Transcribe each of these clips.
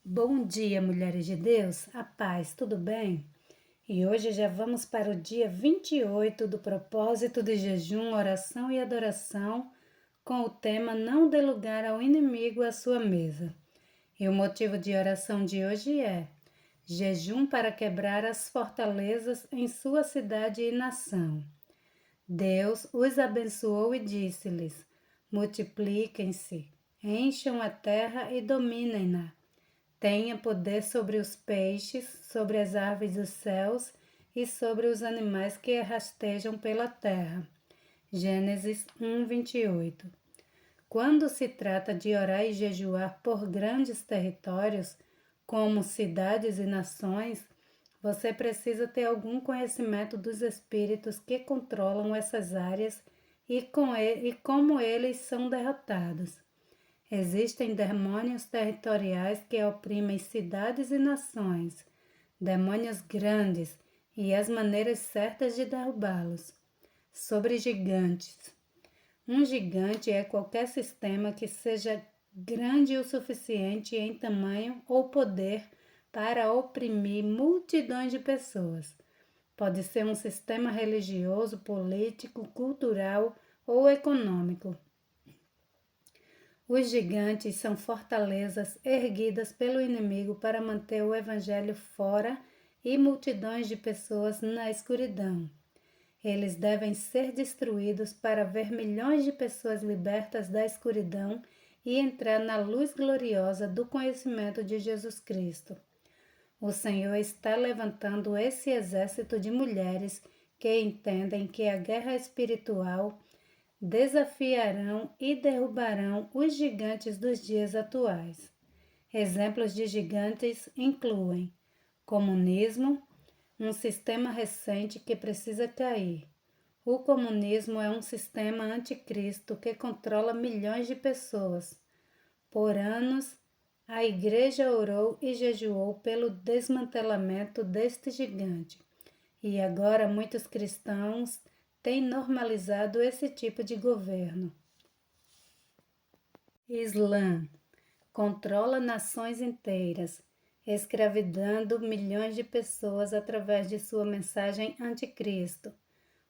Bom dia, mulheres de Deus, a paz, tudo bem? E hoje já vamos para o dia 28 do propósito de jejum, oração e adoração, com o tema Não dê lugar ao inimigo à sua mesa. E o motivo de oração de hoje é jejum para quebrar as fortalezas em sua cidade e nação. Deus os abençoou e disse-lhes: multipliquem-se, encham a terra e dominem-na. Tenha poder sobre os peixes, sobre as aves dos céus e sobre os animais que rastejam pela terra. Gênesis 1:28. Quando se trata de orar e jejuar por grandes territórios, como cidades e nações, você precisa ter algum conhecimento dos espíritos que controlam essas áreas e como eles são derrotados. Existem demônios territoriais que oprimem cidades e nações, demônios grandes e as maneiras certas de derrubá-los. Sobre gigantes. Um gigante é qualquer sistema que seja grande o suficiente em tamanho ou poder para oprimir multidões de pessoas. Pode ser um sistema religioso, político, cultural ou econômico. Os gigantes são fortalezas erguidas pelo inimigo para manter o evangelho fora e multidões de pessoas na escuridão. Eles devem ser destruídos para ver milhões de pessoas libertas da escuridão e entrar na luz gloriosa do conhecimento de Jesus Cristo. O Senhor está levantando esse exército de mulheres que entendem que a guerra espiritual desafiarão e derrubarão os gigantes dos dias atuais. Exemplos de gigantes incluem comunismo, um sistema recente que precisa cair. O comunismo é um sistema anticristo que controla milhões de pessoas. Por anos, a igreja orou e jejuou pelo desmantelamento deste gigante. E agora muitos cristãos têm normalizado esse tipo de governo. Islã controla nações inteiras, escravizando milhões de pessoas através de sua mensagem anticristo.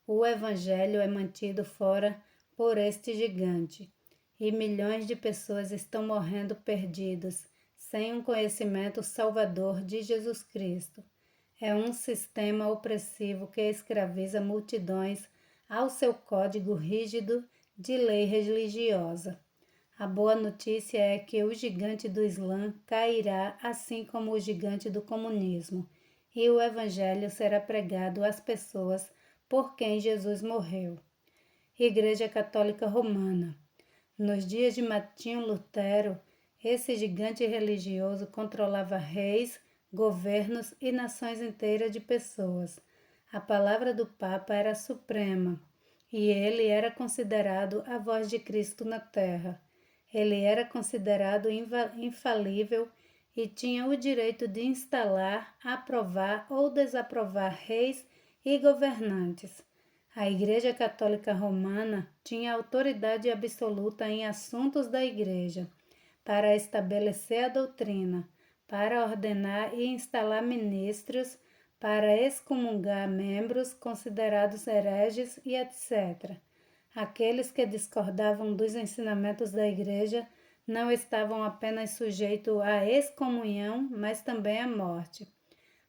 O evangelho é mantido fora por este gigante, e milhões de pessoas estão morrendo perdidos, sem um conhecimento salvador de Jesus Cristo. É um sistema opressivo que escraviza multidões ao seu código rígido de lei religiosa. A boa notícia é que o gigante do Islã cairá assim como o gigante do comunismo, e o evangelho será pregado às pessoas por quem Jesus morreu. Igreja Católica Romana. Nos dias de Martinho Lutero, esse gigante religioso controlava reis, governos e nações inteiras de pessoas. A palavra do Papa era suprema, e ele era considerado a voz de Cristo na terra. Ele era considerado infalível e tinha o direito de instalar, aprovar ou desaprovar reis e governantes. A Igreja Católica Romana tinha autoridade absoluta em assuntos da Igreja, para estabelecer a doutrina, para ordenar e instalar ministros, para excomungar membros considerados hereges e etc. Aqueles que discordavam dos ensinamentos da Igreja não estavam apenas sujeitos à excomunhão, mas também à morte.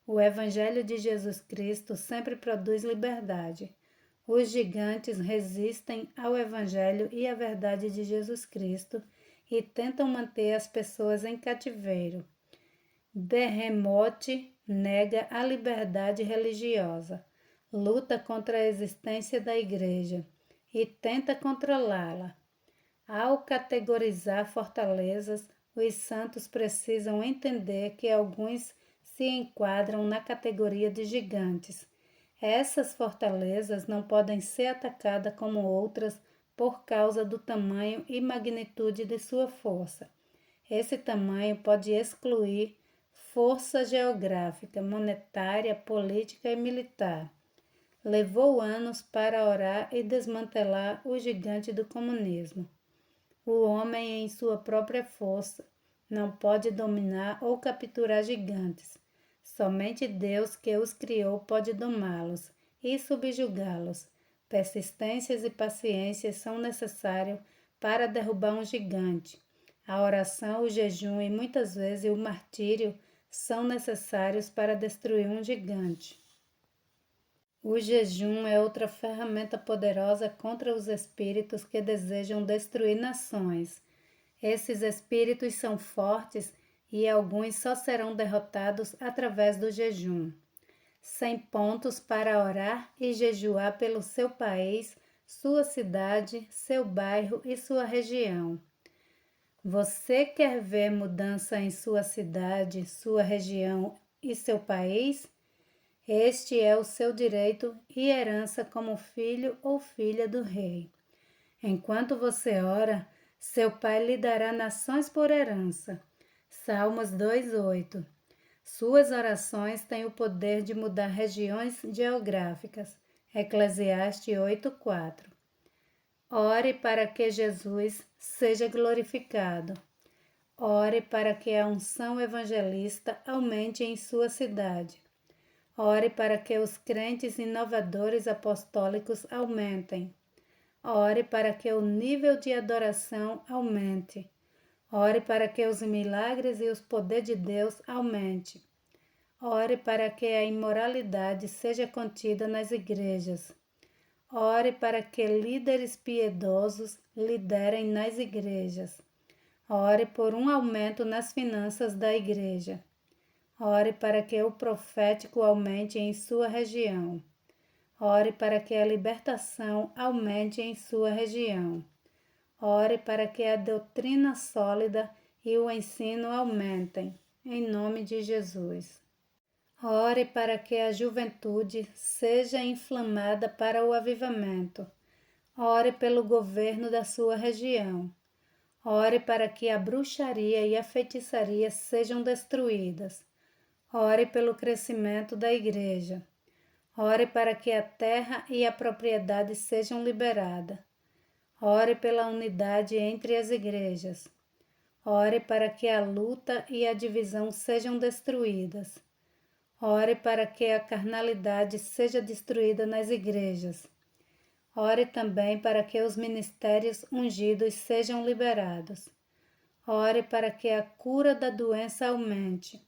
O Evangelho de Jesus Cristo sempre produz liberdade. Os gigantes resistem ao Evangelho e à verdade de Jesus Cristo e tentam manter as pessoas em cativeiro. Behemoth nega a liberdade religiosa, luta contra a existência da Igreja e tenta controlá-la. Ao categorizar fortalezas, os santos precisam entender que alguns se enquadram na categoria de gigantes. Essas fortalezas não podem ser atacadas como outras por causa do tamanho e magnitude de sua força. Esse tamanho pode excluir força geográfica, monetária, política e militar. Levou anos para orar e desmantelar o gigante do comunismo. O homem, em sua própria força, não pode dominar ou capturar gigantes. Somente Deus que os criou pode domá-los e subjugá-los. Persistências e paciências são necessários para derrubar um gigante. A oração, o jejum e muitas vezes o martírio são necessários para destruir um gigante. O jejum é outra ferramenta poderosa contra os espíritos que desejam destruir nações. Esses espíritos são fortes e alguns só serão derrotados através do jejum. 100 pontos para orar e jejuar pelo seu país, sua cidade, seu bairro e sua região. Você quer ver mudança em sua cidade, sua região e seu país? Este é o seu direito e herança como filho ou filha do rei. Enquanto você ora, seu pai lhe dará nações por herança. Salmos 2:8. Suas orações têm o poder de mudar regiões geográficas. Eclesiastes 8:4. Ore para que Jesus seja glorificado. Ore para que a unção evangelista aumente em sua cidade. Ore para que os crentes inovadores apostólicos aumentem. Ore para que o nível de adoração aumente. Ore para que os milagres e os poderes de Deus aumente. Ore para que a imoralidade seja contida nas igrejas. Ore para que líderes piedosos liderem nas igrejas. Ore por um aumento nas finanças da igreja. Ore para que o profético aumente em sua região. Ore para que a libertação aumente em sua região. Ore para que a doutrina sólida e o ensino aumentem, em nome de Jesus. Ore para que a juventude seja inflamada para o avivamento. Ore pelo governo da sua região. Ore para que a bruxaria e a feitiçaria sejam destruídas. Ore pelo crescimento da igreja. Ore para que a terra e a propriedade sejam liberadas. Ore pela unidade entre as igrejas. Ore para que a luta e a divisão sejam destruídas. Ore para que a carnalidade seja destruída nas igrejas. Ore também para que os ministérios ungidos sejam liberados. Ore para que a cura da doença aumente.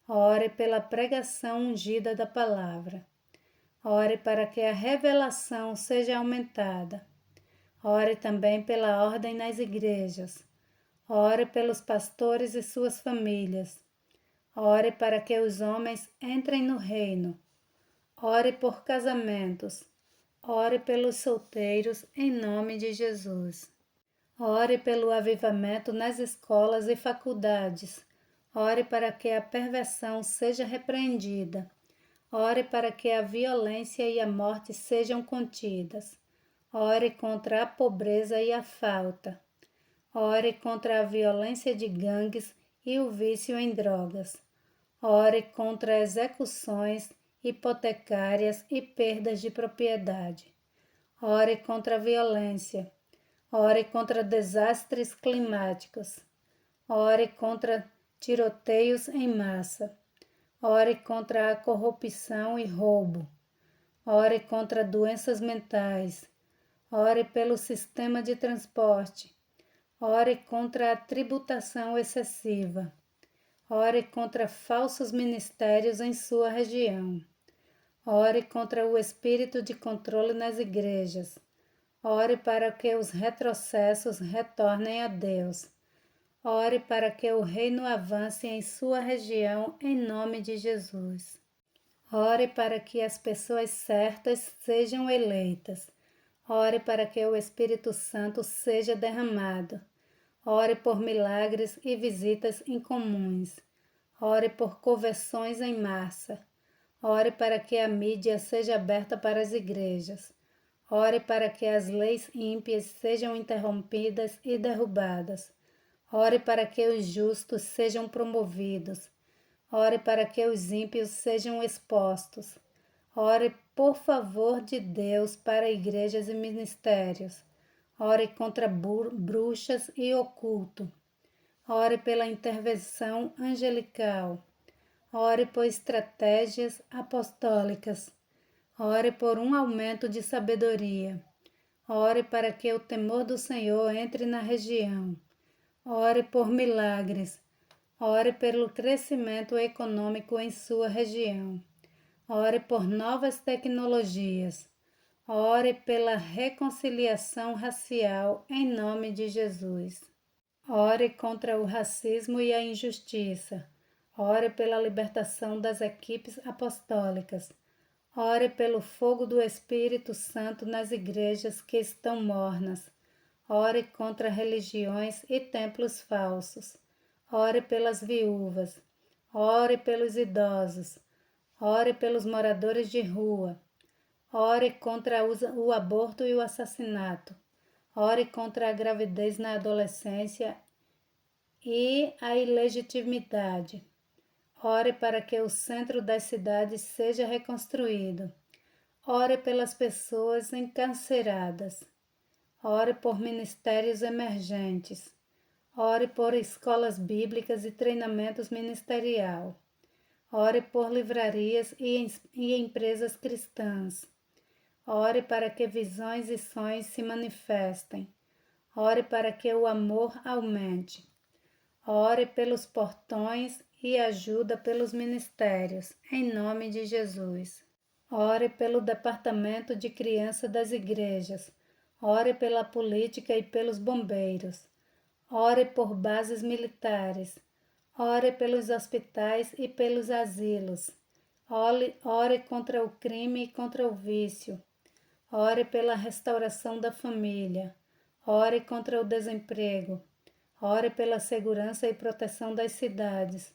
Ore pela pregação ungida da palavra. Ore para que a revelação seja aumentada. Ore também pela ordem nas igrejas. Ore pelos pastores e suas famílias. Ore para que os homens entrem no reino. Ore por casamentos. Ore pelos solteiros, em nome de Jesus. Ore pelo avivamento nas escolas e faculdades. Ore para que a perversão seja repreendida. Ore para que a violência e a morte sejam contidas. Ore contra a pobreza e a falta. Ore contra a violência de gangues e o vício em drogas. Ore contra execuções hipotecárias e perdas de propriedade. Ore contra a violência. Ore contra desastres climáticos. Ore contra tiroteios em massa. Ore contra a corrupção e roubo. Ore contra doenças mentais. Ore pelo sistema de transporte. Ore contra a tributação excessiva. Ore contra falsos ministérios em sua região. Ore contra o espírito de controle nas igrejas. Ore para que os retrocessos retornem a Deus. Ore para que o reino avance em sua região, em nome de Jesus. Ore para que as pessoas certas sejam eleitas. Ore para que o Espírito Santo seja derramado. Ore por milagres e visitas incomuns. Ore por conversões em massa. Ore para que a mídia seja aberta para as igrejas. Ore para que as leis ímpias sejam interrompidas e derrubadas. Ore para que os justos sejam promovidos. Ore para que os ímpios sejam expostos. Ore por favor de Deus para igrejas e ministérios. Ore contra bruxas e oculto. Ore pela intervenção angelical. Ore por estratégias apostólicas. Ore por um aumento de sabedoria. Ore para que o temor do Senhor entre na região. Ore por milagres. Ore pelo crescimento econômico em sua região. Ore por novas tecnologias. Ore pela reconciliação racial em nome de Jesus. Ore contra o racismo e a injustiça. Ore pela libertação das equipes apostólicas. Ore pelo fogo do Espírito Santo nas igrejas que estão mornas. Ore contra religiões e templos falsos. Ore pelas viúvas. Ore pelos idosos. Ore pelos moradores de rua. Ore contra o aborto e o assassinato. Ore contra a gravidez na adolescência e a ilegitimidade. Ore para que o centro das cidades seja reconstruído. Ore pelas pessoas encarceradas. Ore por ministérios emergentes. Ore por escolas bíblicas e treinamentos ministerial. Ore por livrarias e empresas cristãs. Ore para que visões e sonhos se manifestem. Ore para que o amor aumente. Ore pelos portões e ajuda pelos ministérios, em nome de Jesus. Ore pelo departamento de criança das igrejas. Ore pela política e pelos bombeiros. Ore por bases militares. Ore pelos hospitais e pelos asilos. Ore contra o crime e contra o vício. Ore pela restauração da família. Ore contra o desemprego. Ore pela segurança e proteção das cidades.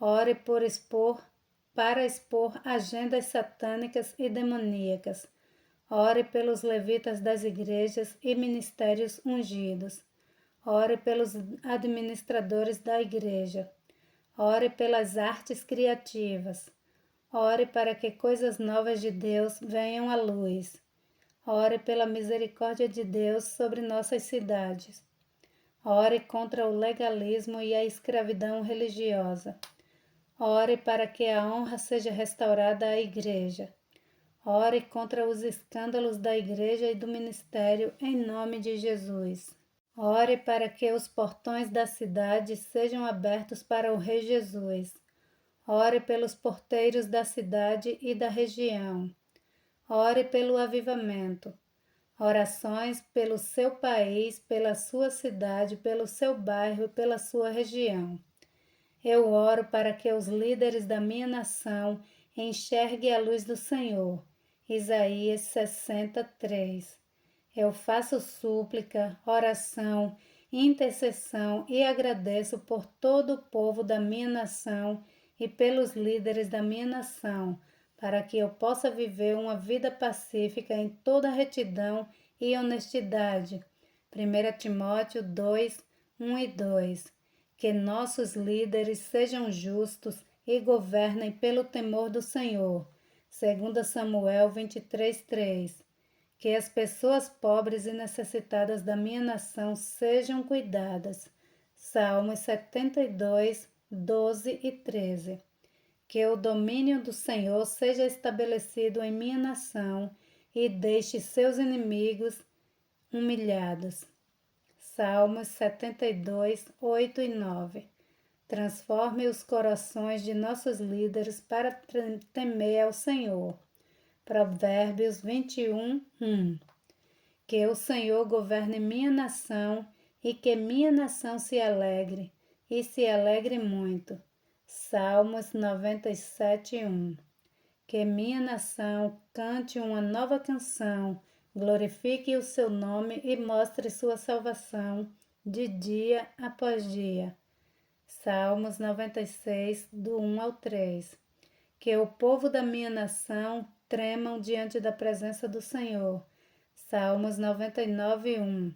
Ore para expor agendas satânicas e demoníacas. Ore pelos levitas das igrejas e ministérios ungidos. Ore pelos administradores da igreja. Ore pelas artes criativas. Ore para que coisas novas de Deus venham à luz. Ore pela misericórdia de Deus sobre nossas cidades. Ore contra o legalismo e a escravidão religiosa. Ore para que a honra seja restaurada à igreja. Ore contra os escândalos da igreja e do ministério em nome de Jesus. Ore para que os portões da cidade sejam abertos para o Rei Jesus. Ore pelos porteiros da cidade e da região. Ore pelo avivamento. Orações pelo seu país, pela sua cidade, pelo seu bairro e pela sua região. Eu oro para que os líderes da minha nação enxerguem a luz do Senhor. Isaías 63. Eu faço súplica, oração, intercessão e agradeço por todo o povo da minha nação e pelos líderes da minha nação, para que eu possa viver uma vida pacífica em toda retidão e honestidade. 1 Timóteo 2, 1 e 2. Que nossos líderes sejam justos e governem pelo temor do Senhor. 2 Samuel 23, 3. Que as pessoas pobres e necessitadas da minha nação sejam cuidadas. Salmos 72, 12 e 13. Que o domínio do Senhor seja estabelecido em minha nação e deixe seus inimigos humilhados. Salmos 72, 8 e 9. Transforme os corações de nossos líderes para temer ao Senhor. Provérbios 21, 1. Que o Senhor governe minha nação e que minha nação se alegre, e se alegre muito. Salmos 97, 1. Que minha nação cante uma nova canção, glorifique o seu nome e mostre sua salvação de dia após dia. Salmos 96, do 1 ao 3. Que o povo da minha nação tremam diante da presença do Senhor. Salmos 99, 1.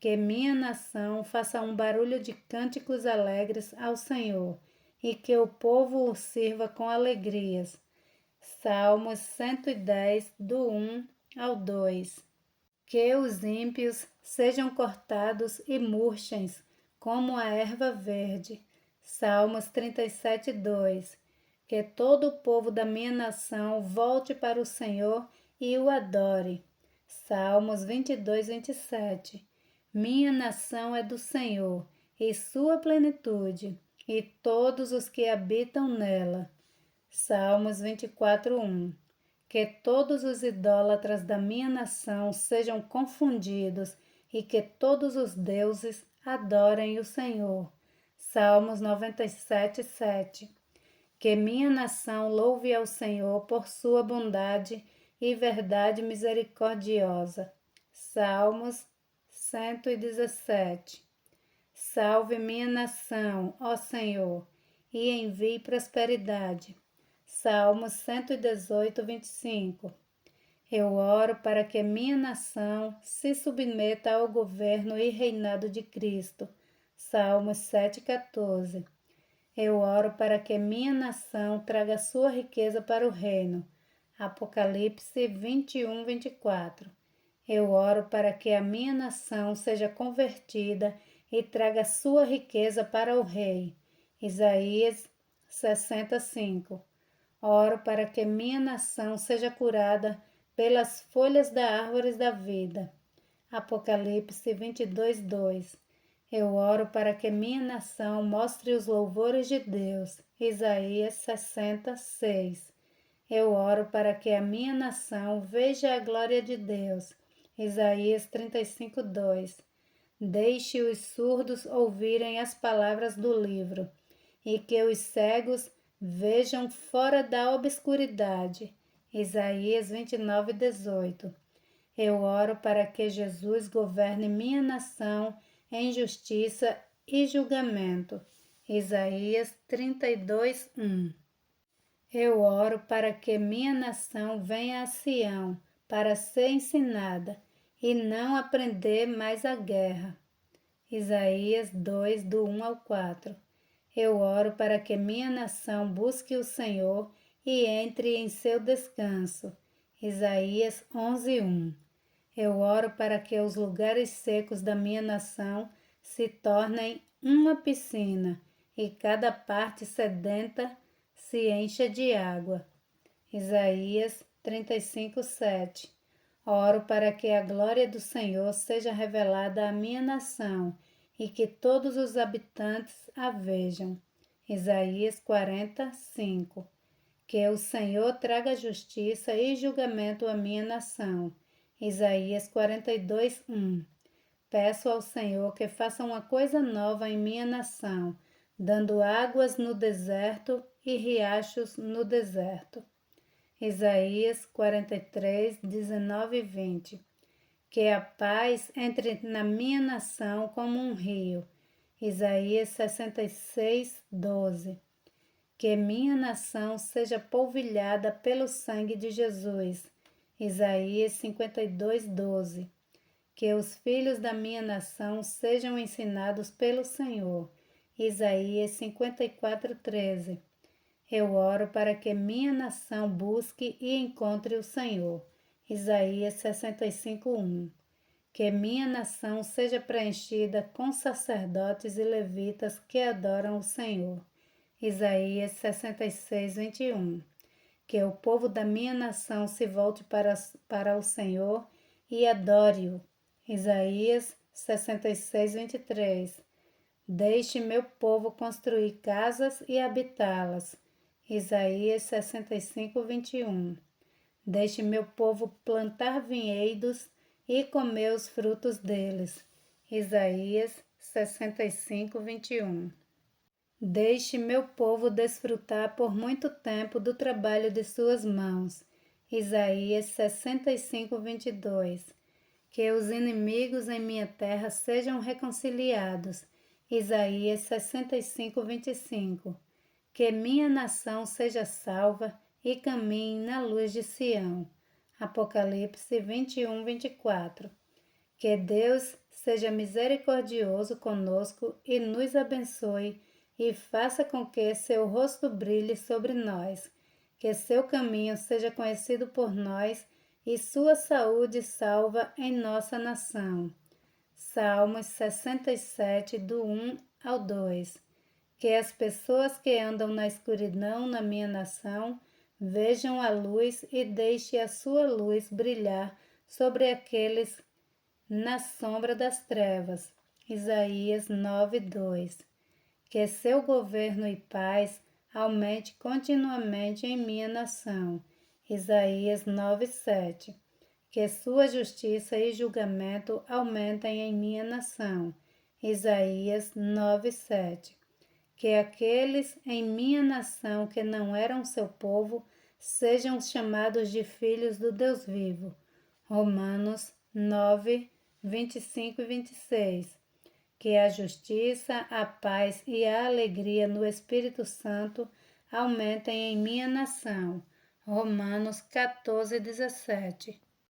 Que minha nação faça um barulho de cânticos alegres ao Senhor, e que o povo o sirva com alegrias. Salmos 110, do 1 ao 2. Que os ímpios sejam cortados e murchem, como a erva verde. Salmos 37, 2. Que todo o povo da minha nação volte para o Senhor e o adore. Salmos 22, 27. Minha nação é do Senhor, e sua plenitude, e todos os que habitam nela. Salmos 24, 1. Que todos os idólatras da minha nação sejam confundidos e que todos os deuses adorem o Senhor. Salmos 97, 7. Que minha nação louve ao Senhor por sua bondade e verdade misericordiosa. Salmos 117. Salve minha nação, ó Senhor, e envie prosperidade. Salmos 118, 25. Eu oro para que minha nação se submeta ao governo e reinado de Cristo. Salmos 7, 14. Eu oro para que minha nação traga sua riqueza para o reino. Apocalipse 21, 24. Eu oro para que a minha nação seja convertida e traga sua riqueza para o rei. Isaías 65. Oro para que minha nação seja curada pelas folhas da árvore da vida. Apocalipse 22, 2. Eu oro para que minha nação mostre os louvores de Deus. Isaías 60, 6. Eu oro para que a minha nação veja a glória de Deus. Isaías 35, 2. Deixe os surdos ouvirem as palavras do livro, e que os cegos vejam fora da obscuridade. Isaías 29, 18. Eu oro para que Jesus governe minha nação em justiça e julgamento. Isaías 32, 1. Eu oro para que minha nação venha a Sião para ser ensinada e não aprender mais a guerra. Isaías 2, do 1 ao 4. Eu oro para que minha nação busque o Senhor e entre em seu descanso. Isaías 11, 1. Eu oro para que os lugares secos da minha nação se tornem uma piscina e cada parte sedenta se encha de água. Isaías 35, 7. Oro para que a glória do Senhor seja revelada à minha nação e que todos os habitantes a vejam. Isaías 40, 5. Que o Senhor traga justiça e julgamento à minha nação. Isaías 42, 1. Peço ao Senhor que faça uma coisa nova em minha nação, dando águas no deserto e riachos no deserto. Isaías 43, 19 e 20. Que a paz entre na minha nação como um rio. Isaías 66, 12. Que minha nação seja polvilhada pelo sangue de Jesus. Isaías 52, 12. Que os filhos da minha nação sejam ensinados pelo Senhor. Isaías 54, 13. Eu oro para que minha nação busque e encontre o Senhor. Isaías 65, 1. Que minha nação seja preenchida com sacerdotes e levitas que adoram o Senhor. Isaías 66, 21. Que o povo da minha nação se volte para o Senhor e adore-o. Isaías 66, 23. Deixe meu povo construir casas e habitá-las. Isaías 65, 21. Deixe meu povo plantar vinhedos e comer os frutos deles. Isaías 65, 21. Deixe meu povo desfrutar por muito tempo do trabalho de suas mãos. Isaías 65, 22. Que os inimigos em minha terra sejam reconciliados. Isaías 65, 25. Que minha nação seja salva e caminhe na luz de Sião. Apocalipse 21, 24. Que Deus seja misericordioso conosco e nos abençoe e faça com que seu rosto brilhe sobre nós, que seu caminho seja conhecido por nós e sua saúde salva em nossa nação. Salmos 67, do 1 ao 2. Que as pessoas que andam na escuridão na minha nação vejam a luz e deixe a sua luz brilhar sobre aqueles na sombra das trevas. Isaías 9, 2. Que seu governo e paz aumente continuamente em minha nação. Isaías 9, 7. Que sua justiça e julgamento aumentem em minha nação. Isaías 9, 7. Que aqueles em minha nação que não eram seu povo sejam chamados de filhos do Deus vivo. Romanos 9, 25 e 26. Que a justiça, a paz e a alegria no Espírito Santo aumentem em minha nação. Romanos 14, 17.